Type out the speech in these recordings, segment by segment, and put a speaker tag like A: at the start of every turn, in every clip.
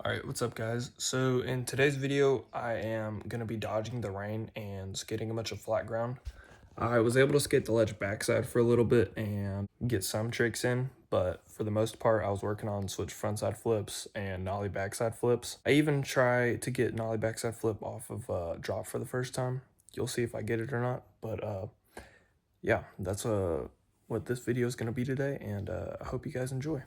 A: Alright, what's up guys? So in today's video, I am going to be dodging the rain and skating a bunch of flat ground. I was able to skate the ledge backside for a little bit and get some tricks in, but for the most part, I was working on switch frontside flips and nollie backside flips. I even try to get nollie backside flip off of drop for the first time. You'll see if I get it or not, but yeah, that's what this video is going to be today, and I hope you guys enjoy.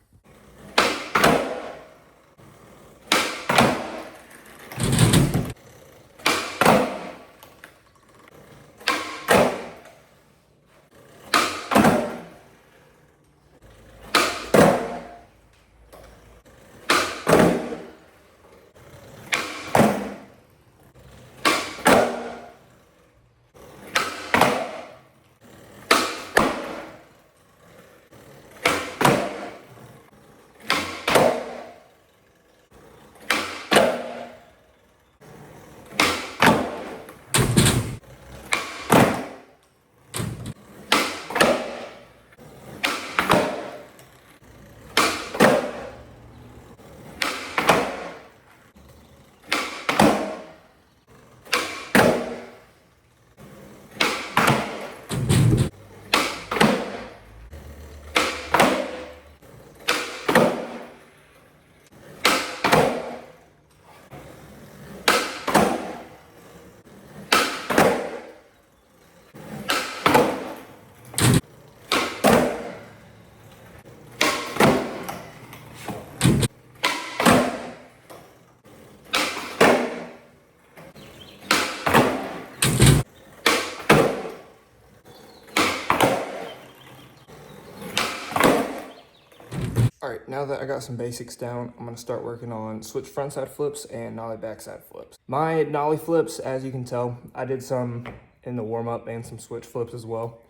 A: Alright, now that I got some basics down, I'm going to start working on switch frontside flips and nollie backside flips. My nollie flips, as you can tell, I did some in the warm-up and some switch flips as well.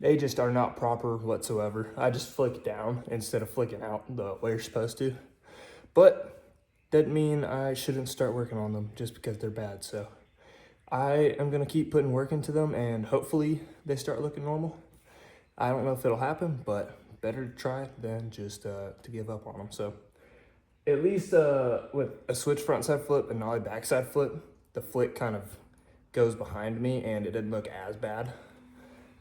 A: They just are not proper whatsoever. I just flick down instead of flicking out the way you're supposed to. But doesn't mean I shouldn't start working on them just because they're bad. So I am going to keep putting work into them and hopefully they start looking normal. I don't know if it'll happen, but better to try than just to give up on them. So at least with a switch frontside flip and nollie backside flip, the flick kind of goes behind me and it didn't look as bad.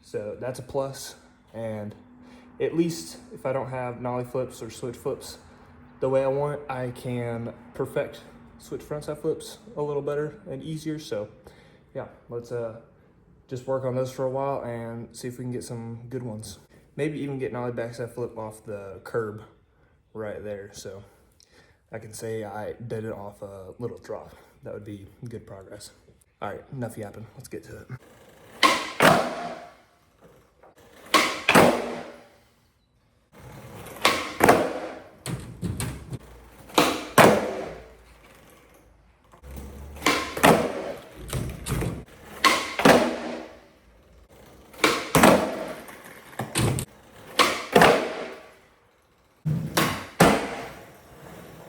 A: So that's a plus. And at least if I don't have nollie flips or switch flips the way I want, I can perfect switch frontside flips a little better and easier. So yeah, let's just work on those for a while and see if we can get some good ones. Maybe even get nollie backside flip off the curb right there. So I can say I did it off a little drop. That would be good progress. All right, enough yapping. Let's get to it.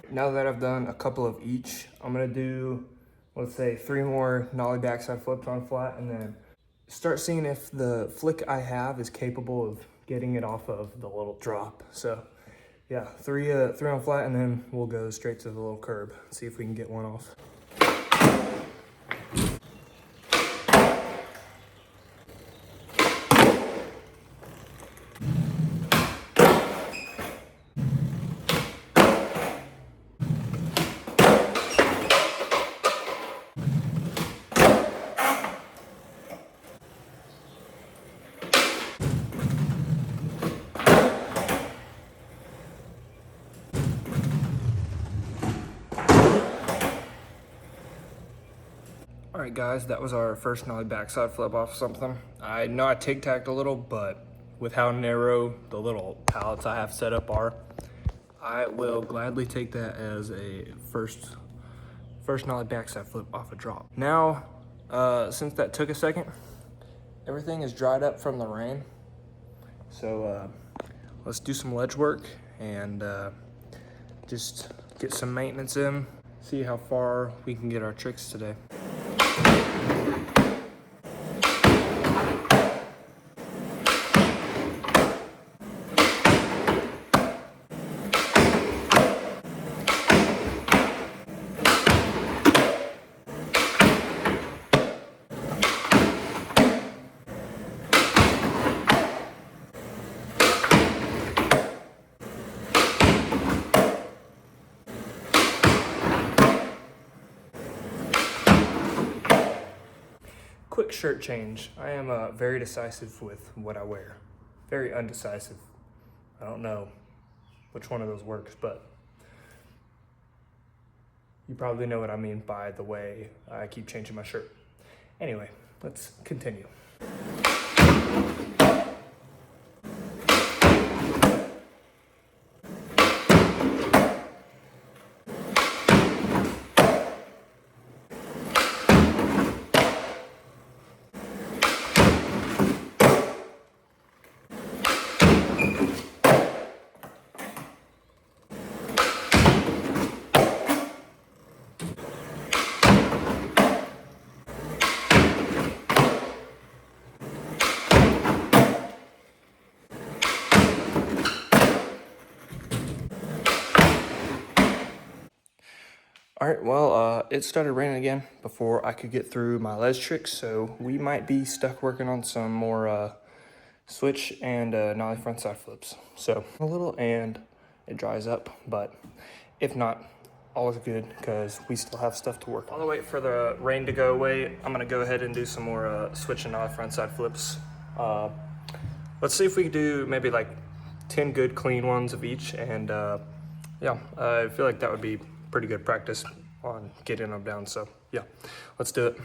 A: Now that I've done a couple of each, I'm gonna do, let's say, 3 more nollie backside flips on flat and then start seeing if the flick I have is capable of getting it off of the little drop. So yeah, three on flat and then we'll go straight to the little curb, see if we can get one off. All right guys, that was our first nollie backside flip off something. I know I tic-tacked a little, but with how narrow the little pallets I have set up are, I will gladly take that as a first nollie backside flip off a drop. Now, since that took a second, everything is dried up from the rain. So let's do some ledge work and just get some maintenance in, see how far we can get our tricks today. quick shirt change. I am very decisive with what I wear. Very undecisive. I don't know which one of those works, but you probably know what I mean by the way I keep changing my shirt. Anyway, let's continue. All right, well, it started raining again before I could get through my ledge tricks, so we might be stuck working on some more switch and nollie frontside flips. So a little and it dries up, but if not, all is good because we still have stuff to work on. While I wait for the rain to go away, I'm gonna go ahead and do some more switch and nollie frontside flips. Let's see if we can do maybe like 10 good clean ones of each, and yeah, I feel like that would be pretty good practice on getting them down. So yeah, let's do it.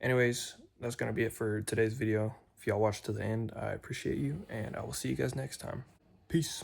A: Anyways, that's gonna be it for today's video. If y'all watched to the end, I appreciate you, and I will see you guys next time. Peace.